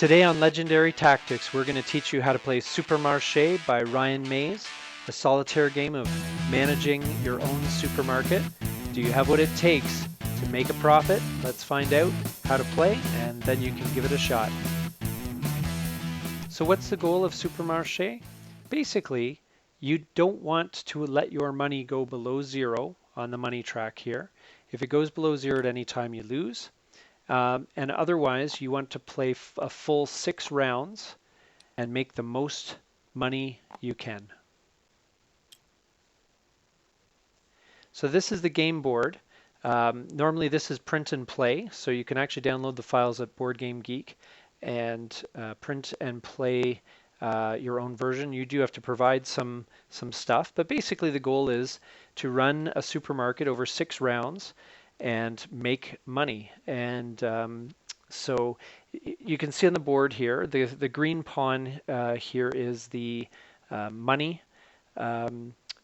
Today on Legendary Tactics, we're going to teach you how to play Supermarché by Ryan Mays, a solitaire game of managing your own supermarket. Do you have what it takes to make a profit? Let's find out how to play, and then you can give it a shot. So what's the goal of Supermarché? Basically, you don't want to let your money go below zero on the money track here. If it goes below zero at any time, you lose. And otherwise, you want to play a full 6 rounds and make the most money you can. So this is the game board. Normally this is print and play, so you can actually download the files at Boardgamegeek and print and play your own version. You do have to provide some stuff, but basically the goal is to run a supermarket over 6 rounds and make money. And so you can see on the board here, the green pawn here is the money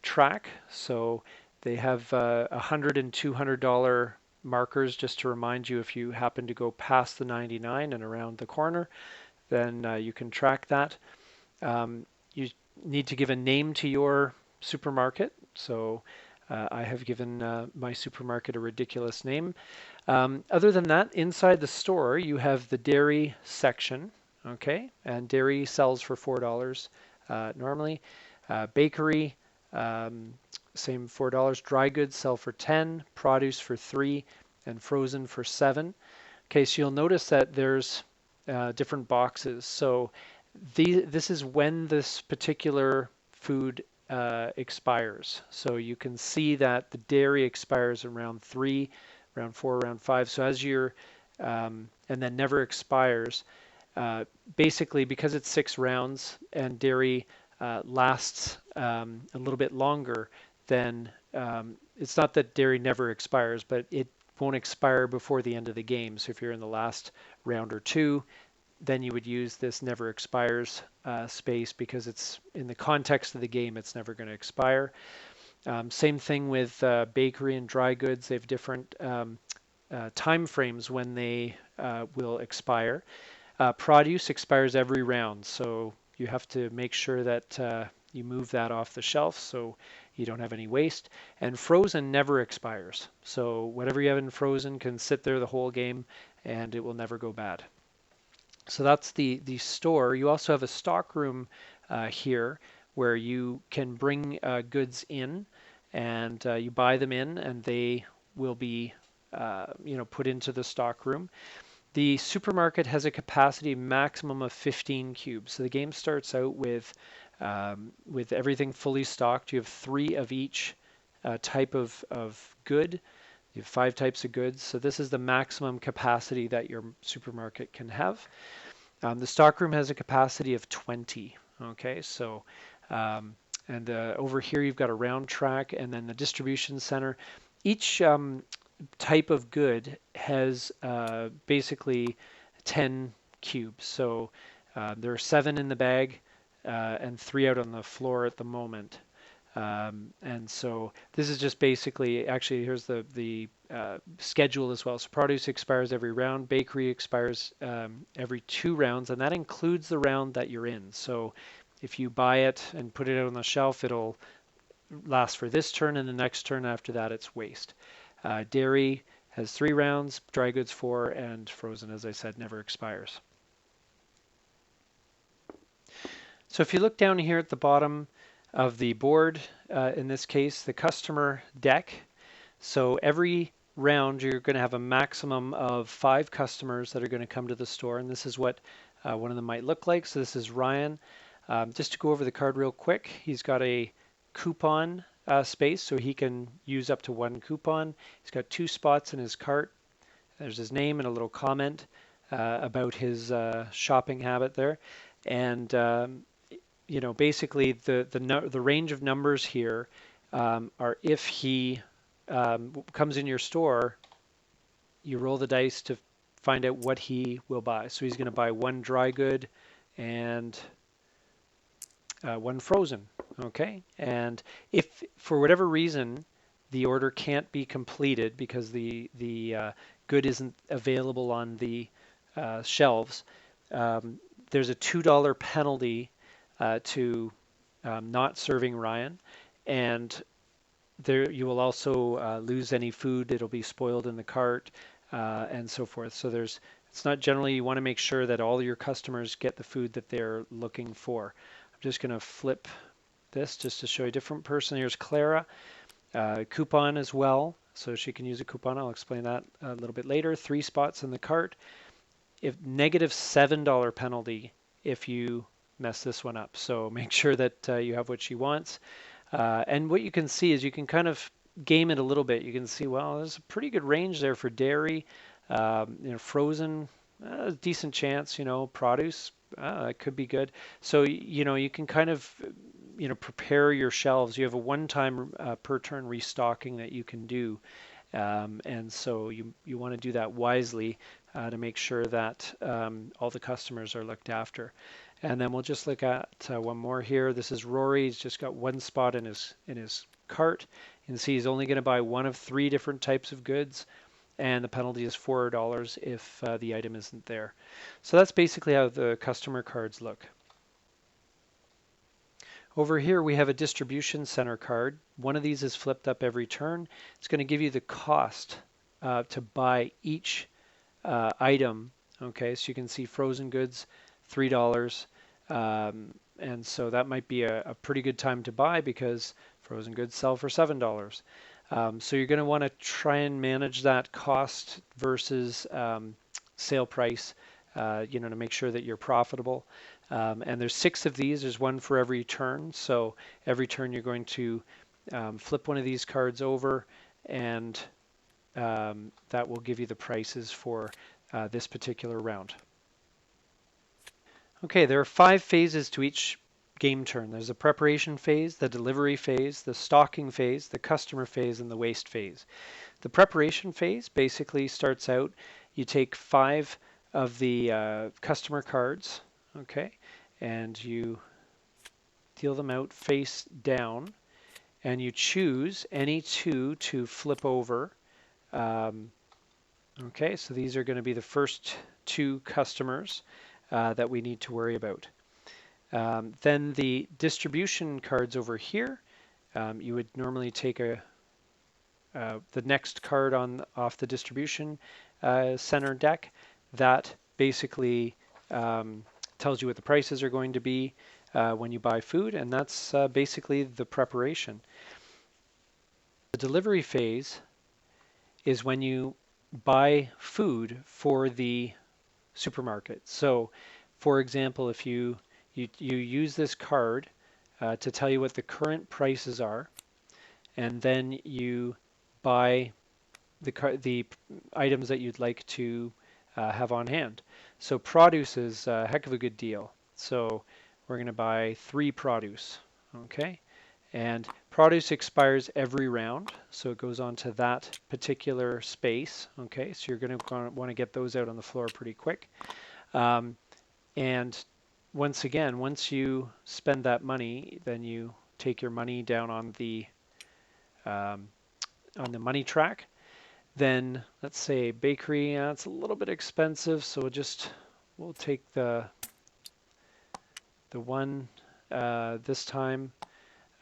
track. So they have $100 and $200 markers just to remind you if you happen to go past the 99 and around the corner, then you can track that. You need to give a name to your supermarket. So I have given my supermarket a ridiculous name. Other than that, inside the store, you have the dairy section, okay? And dairy sells for $4 normally. Bakery, same $4. Dry goods sell for 10, produce for 3, and frozen for 7. Okay, so you'll notice that there's different boxes. So this is when this particular food expires. So you can see that the dairy expires around 3, around 4, around 5. So as you're, and then never expires. Basically, because it's 6 rounds and dairy lasts a little bit longer, then it's not that dairy never expires, but it won't expire before the end of the game. So if you're in the last round or 2, then you would use this never expires space because it's in the context of the game, it's never going to expire. Same thing with bakery and dry goods. They have different time frames when they will expire. Produce expires every round, so you have to make sure that you move that off the shelf so you don't have any waste. And frozen never expires. So whatever you have in frozen can sit there the whole game and it will never go bad. So that's the store. You also have a stock room here where you can bring goods in and you buy them in and they will be put into the stock room. The supermarket has a capacity maximum of 15 cubes. So the game starts out with everything fully stocked. You have 3 of each type of good. You have 5 types of goods. So this is the maximum capacity that your supermarket can have. The stockroom has a capacity of 20. Okay, so and over here you've got a round track, and then the distribution center. Each type of good has basically 10 cubes. So there are 7 in the bag and 3 out on the floor at the moment. And so this is just basically, actually here's the schedule as well. So produce expires every round, bakery expires every 2 rounds, and that includes the round that you're in. So if you buy it and put it out on the shelf, it'll last for this turn, and the next turn after that it's waste. Dairy has 3 rounds, dry goods 4, and frozen, as I said, never expires. So if you look down here at the bottom of the board, in this case, the customer deck. So every round you're going to have a maximum of 5 customers that are going to come to the store, and this is what one of them might look like. So this is Ryan. Just to go over the card real quick, he's got a coupon space, so he can use up to 1 coupon. He's got 2 spots in his cart. There's his name and a little comment about his shopping habit there. And basically the range of numbers here are if he comes in your store, you roll the dice to find out what he will buy. So he's going to buy 1 dry good and 1 frozen. Okay, and if for whatever reason the order can't be completed because the good isn't available on the shelves, um, there's a $2 penalty to not serving Ryan, and there you will also lose any food. It'll be spoiled in the cart and so forth. So it's not generally, you want to make sure that all your customers get the food that they're looking for. I'm just going to flip this just to show you a different person. Here's Clara, coupon as well. So she can use a coupon. I'll explain that a little bit later. 3 spots in the cart. If negative $7 penalty if you mess this one up. So make sure that you have what she wants. And what you can see is you can kind of game it a little bit. You can see, well, there's a pretty good range there for dairy, frozen, decent chance, produce, it could be good. So, you can kind of, prepare your shelves. You have a one-time per turn restocking that you can do. And so you want to do that wisely to make sure that all the customers are looked after. And then we'll just look at one more here. This is Rory. He's just got 1 spot in his cart. You can see he's only going to buy one of 3 different types of goods, and the penalty is $4 if the item isn't there. So that's basically how the customer cards look. Over here we have a distribution center card. One of these is flipped up every turn. It's going to give you the cost to buy each item. Okay, so you can see frozen goods, $3. And so that might be a pretty good time to buy because frozen goods sell for $7. So you're going to want to try and manage that cost versus sale price, to make sure that you're profitable. And there's 6 of these. There's one for every turn. So every turn you're going to flip one of these cards over, and that will give you the prices for this particular round. Okay, there are 5 phases to each game turn. There's a preparation phase, the delivery phase, the stocking phase, the customer phase, and the waste phase. The preparation phase basically starts out, you take 5 of the customer cards, okay, and you deal them out face down, and you choose any 2 to flip over. Okay, so these are going to be the first 2 customers that we need to worry about. Then the distribution cards over here, you would normally take the next card off the distribution center deck. That basically tells you what the prices are going to be when you buy food, and that's basically the preparation. The delivery phase is when you buy food for the supermarket. So, for example, if you use this card to tell you what the current prices are, and then you buy the items that you'd like to have on hand. So produce is a heck of a good deal. So we're going to buy 3 produce, okay? And produce expires every round, so it goes on to that particular space, okay? So you're going to want to get those out on the floor pretty quick. And once again, once you spend that money, then you take your money down on the money track. Then let's say bakery, it's a little bit expensive, so we'll take the one this time.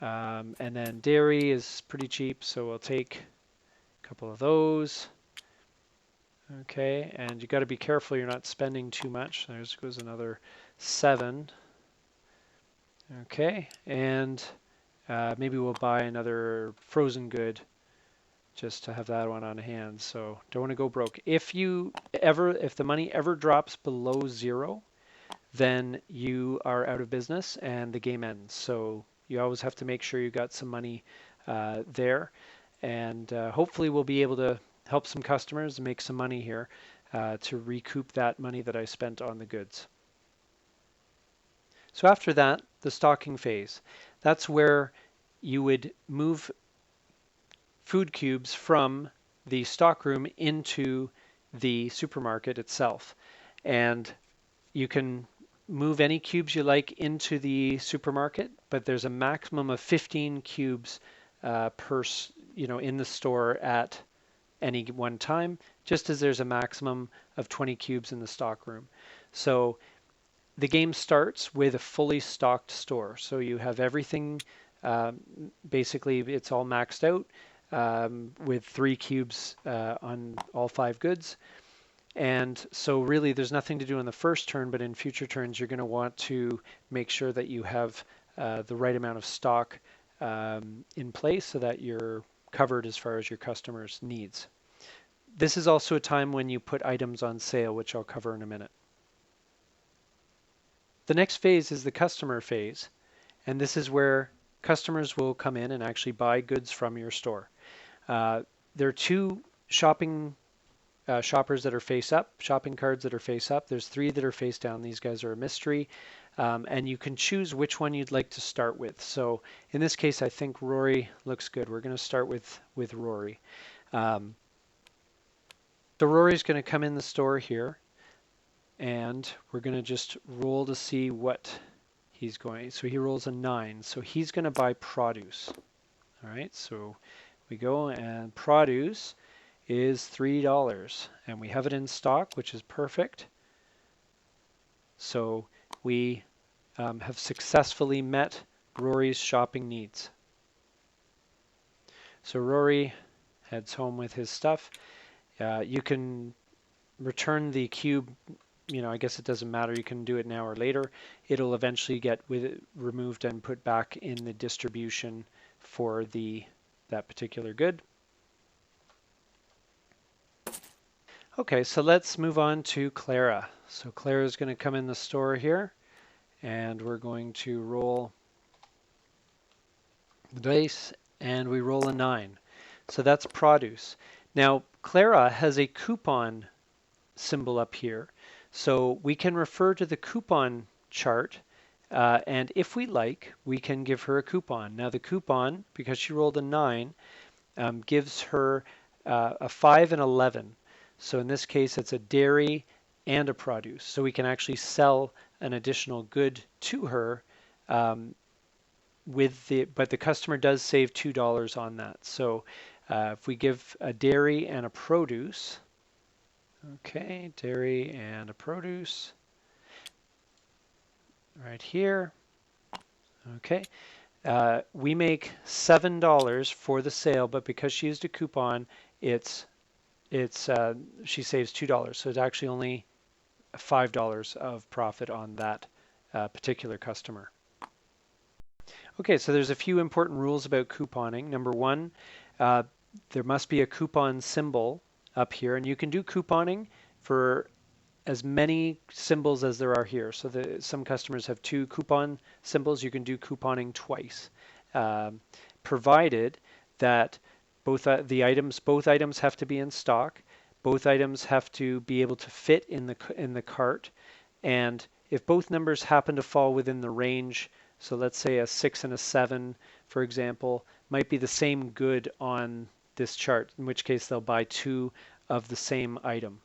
And then dairy is pretty cheap, so we'll take a couple of those. Okay, and you got to be careful you're not spending too much. There goes another 7. Okay, and maybe we'll buy another frozen good just to have that one on hand. So don't want to go broke. If the money ever drops below 0, then you are out of business and the game ends. So you always have to make sure you got some money there, and hopefully we'll be able to help some customers make some money here to recoup that money that I spent on the goods. So after that, the stocking phase. That's where you would move food cubes from the stockroom into the supermarket itself. And you can move any cubes you like into the supermarket, but there's a maximum of 15 cubes in the store at any one time, just as there's a maximum of 20 cubes in the stockroom. So the game starts with a fully stocked store. So you have everything, um, basically it's all maxed out with 3 cubes on all 5 goods. And so really there's nothing to do in the first turn, but in future turns you're going to want to make sure that you have the right amount of stock in place so that you're covered as far as your customers' needs. This is also a time when you put items on sale, which I'll cover in a minute. The next phase is the customer phase, and this is where customers will come in and actually buy goods from your store. There are two shoppers that are face up, shopping cards that are face up. There's 3 that are face down. These guys are a mystery, and you can choose which one you'd like to start with. So in this case, I think Rory looks good. We're going to start with Rory. Um, so Rory's going to come in the store here, and we're going to just roll to see what he's going. So he rolls a 9. So he's going to buy produce. All right, so we go and produce is $3 and we have it in stock, which is perfect. So we have successfully met Rory's shopping needs. So Rory heads home with his stuff. You can return the cube. I guess it doesn't matter. You can do it now or later. It'll eventually get removed and put back in the distribution for that particular good. Okay, so let's move on to Clara. So Clara is going to come in the store here, and we're going to roll the dice, and we roll a 9. So that's produce. Now, Clara has a coupon symbol up here. So we can refer to the coupon chart, and if we like, we can give her a coupon. Now the coupon, because she rolled a 9, gives her a 5 and 11. So in this case, it's a dairy and a produce. So we can actually sell an additional good to her but the customer does save $2 on that. So if we give a dairy and a produce, okay, dairy and a produce right here. Okay, we make $7 for the sale, but because she used a coupon, she saves $2. So it's actually only $5 of profit on that particular customer. Okay, so there's a few important rules about couponing. Number 1, there must be a coupon symbol up here, and you can do couponing for as many symbols as there are here. So some customers have 2 coupon symbols. You can do couponing twice, provided that both items have to be in stock. Both items have to be able to fit in the cart, and if both numbers happen to fall within the range, so let's say a 6 and a 7, for example, might be the same good on this chart, in which case they'll buy 2 of the same item.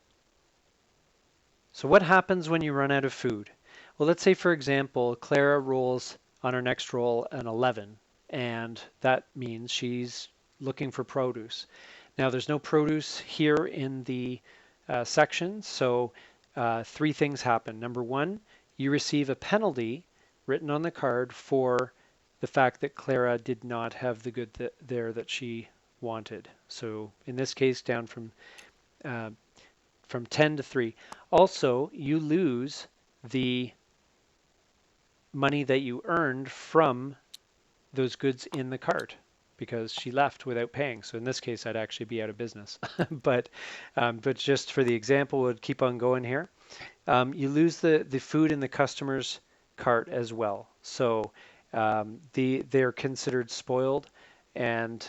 So what happens when you run out of food? Well, let's say, for example, Clara rolls on her next roll an 11, and that means she's looking for produce. Now, there's no produce here in the section, so 3 things happen. Number 1, you receive a penalty written on the card for the fact that Clara did not have the good there that she wanted. So in this case, down from 10 to 3. Also, you lose the money that you earned from those goods in the cart because she left without paying. So in this case, I'd actually be out of business. but just for the example, we'll keep on going here. You lose the food in the customer's cart as well. So they're considered spoiled, and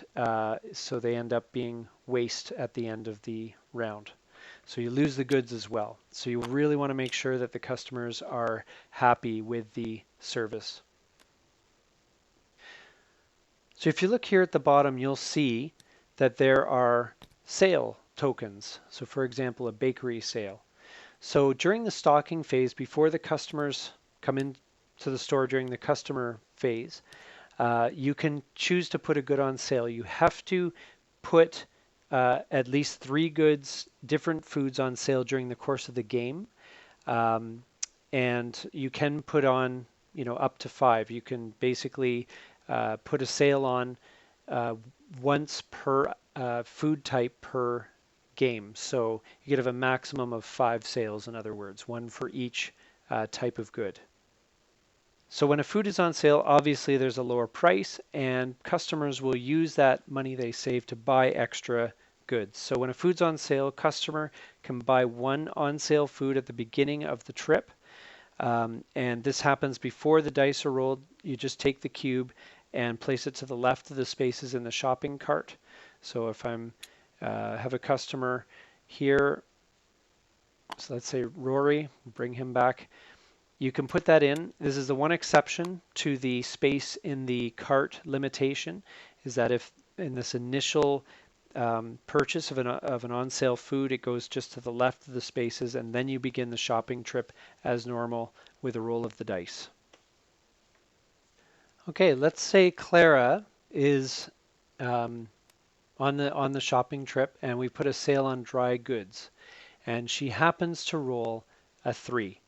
so they end up being waste at the end of the round. So you lose the goods as well. So you really want to make sure that the customers are happy with the service. So if you look here at the bottom, you'll see that there are sale tokens. So for example, a bakery sale. So during the stocking phase, before the customers come into the store during the customer phase, you can choose to put a good on sale. You have to put at least 3 goods, different foods on sale during the course of the game. and you can put on, up to 5. You can basically put a sale on uh, once per food type per game. So you could have a maximum of 5 sales, in other words, one for each type of good. So when a food is on sale, obviously there's a lower price, and customers will use that money they save to buy extra goods. So when a food's on sale, a customer can buy one on sale food at the beginning of the trip. And this happens before the dice are rolled. You just take the cube and place it to the left of the spaces in the shopping cart. So if I'm have a customer here, so let's say Rory, bring him back. You can put that in. This is the one exception to the space in the cart limitation, is that if in this initial purchase of an on-sale food, it goes just to the left of the spaces, and then you begin the shopping trip as normal with a roll of the dice. Okay, let's say Clara is on the shopping trip, and we put a sale on dry goods, and she happens to roll a 3.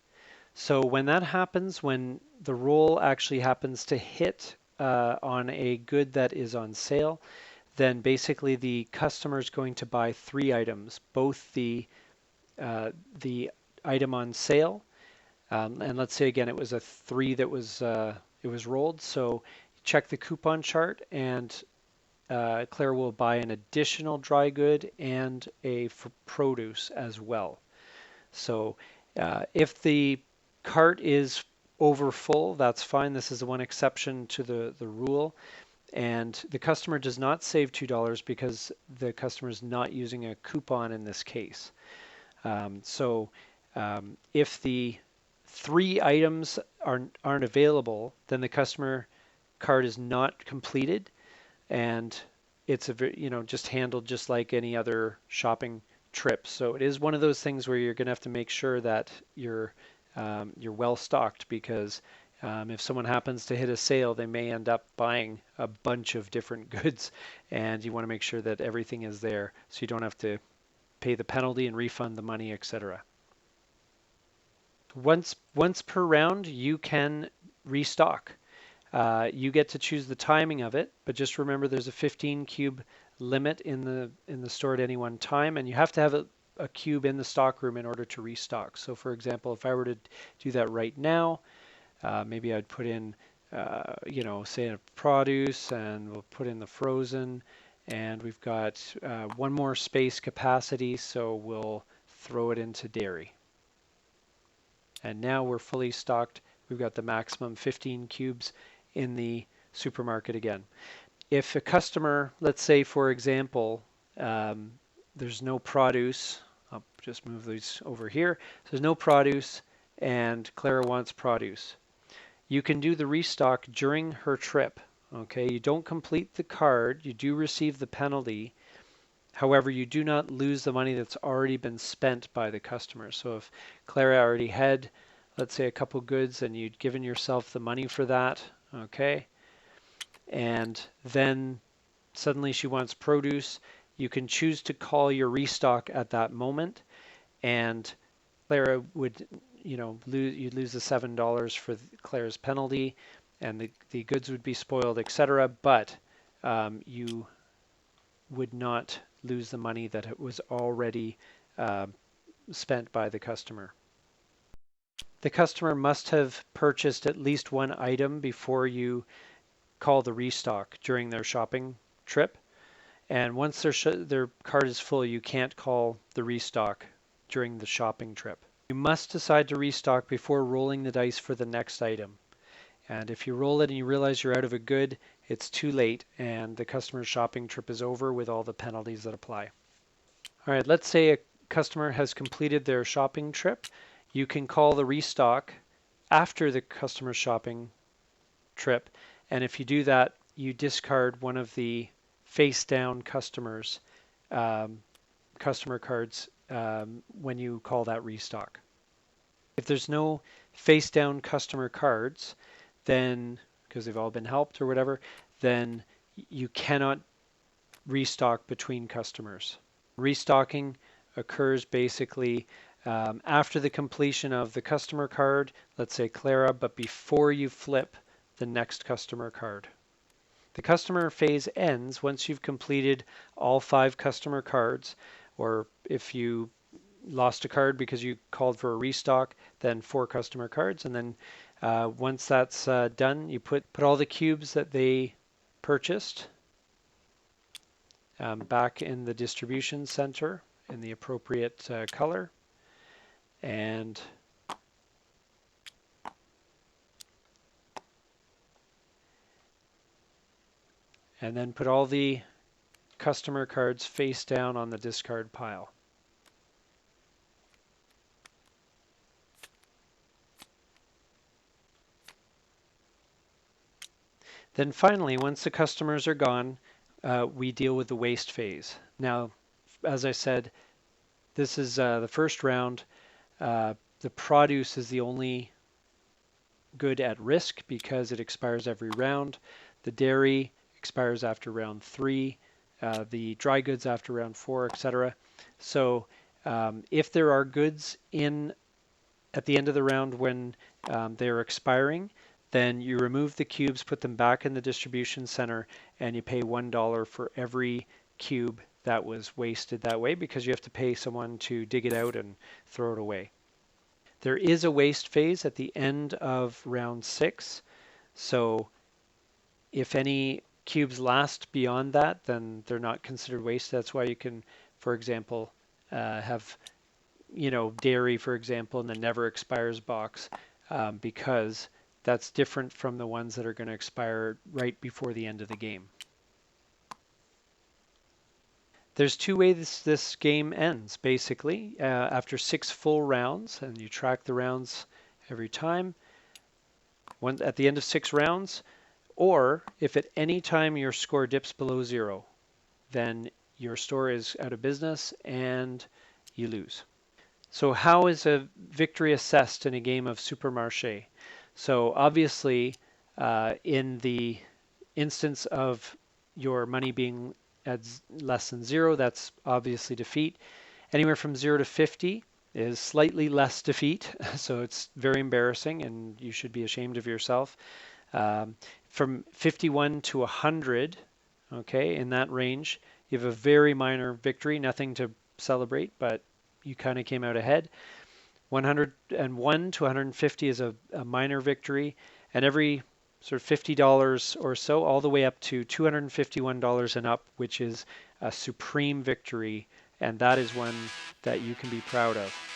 So when that happens, when the roll actually happens to hit on a good that is on sale, then basically the customer is going to buy 3 items, both the item on sale, and let's say again it was a 3 that was it was rolled. So check the coupon chart, and Claire will buy an additional dry good and a produce as well. So if the cart is over full, that's fine. This is the one exception to the rule. And the customer does not save $2 because the customer is not using a coupon in this case. If the 3 items aren't available, then the customer cart is not completed, and it's just handled just like any other shopping trip. So it is one of those things where you're going to have to make sure that you're well stocked, because if someone happens to hit a sale, they may end up buying a bunch of different goods, and you want to make sure that everything is there so you don't have to pay the penalty and refund the money, etc. Once per round, you can restock. You get to choose the timing of it, but just remember there's a 15 cube limit in the store at any one time, and you have to have a cube in the stock room in order to restock. So for example, if I were to do that right now, maybe I'd put in, say a produce, and we'll put in the frozen, and we've got one more space capacity, so we'll throw it into dairy. And now we're fully stocked. We've got the maximum 15 cubes in the supermarket again. If a customer, let's say for example, there's no produce, I'll just move these over here. So there's no produce, and Clara wants produce. You can do the restock during her trip. Okay, you don't complete the card, you do receive the penalty. However, you do not lose the money that's already been spent by the customer. So if Clara already had, let's say, a couple goods, and you'd given yourself the money for that, okay, and then suddenly she wants produce, you can choose to call your restock at that moment, and Clara would, you'd lose the $7 for Clara's penalty, and the goods would be spoiled, etc. But you would not lose the money that it was already spent by the customer. The customer must have purchased at least one item before you call the restock during their shopping trip. And once their cart is full, you can't call the restock during the shopping trip. You must decide to restock before rolling the dice for the next item. And if you roll it and you realize you're out of a good, it's too late, and the customer's shopping trip is over with all the penalties that apply. All right, let's say a customer has completed their shopping trip. You can call the restock after the customer's shopping trip, and if you do that, you discard one of the face down customer cards when you call that restock. If there's no face down customer cards, then, because they've all been helped or whatever, then you cannot restock between customers. Restocking occurs basically after the completion of the customer card, let's say Clara, but before you flip the next customer card. The customer phase ends once you've completed all 5 customer cards, or if you lost a card because you called for a restock, then 4 customer cards. And then once that's done, you put all the cubes that they purchased back in the distribution center in the appropriate color. And then put all the customer cards face down on the discard pile. Then finally, once the customers are gone, we deal with the waste phase. Now, as I said, this is the first round. The produce is the only good at risk because it expires every round. The dairy expires after round 3, the dry goods after round 4, etc. So if there are goods in at the end of the round when they're expiring, then you remove the cubes, put them back in the distribution center, and you pay $1 for every cube that was wasted that way because you have to pay someone to dig it out and throw it away. There is a waste phase at the end of round 6. So if any cubes last beyond that, then they're not considered waste. That's why you can, for example, have dairy, for example, in the never expires box, because that's different from the ones that are going to expire right before the end of the game. There's 2 ways this game ends, basically. After 6 full rounds, and you track the rounds every time. At the end of 6 rounds, or if at any time your score dips below 0, then your store is out of business and you lose. So how is a victory assessed in a game of Supermarché? So obviously, in the instance of your money being at less than 0, that's obviously defeat. Anywhere from 0 to 50 is slightly less defeat, so it's very embarrassing and you should be ashamed of yourself. From 51 to 100, okay, in that range, you have a very minor victory, nothing to celebrate, but you kind of came out ahead. 101 to 150 is a minor victory, and every sort of $50 or so, all the way up to $251 and up, which is a supreme victory, and that is one that you can be proud of.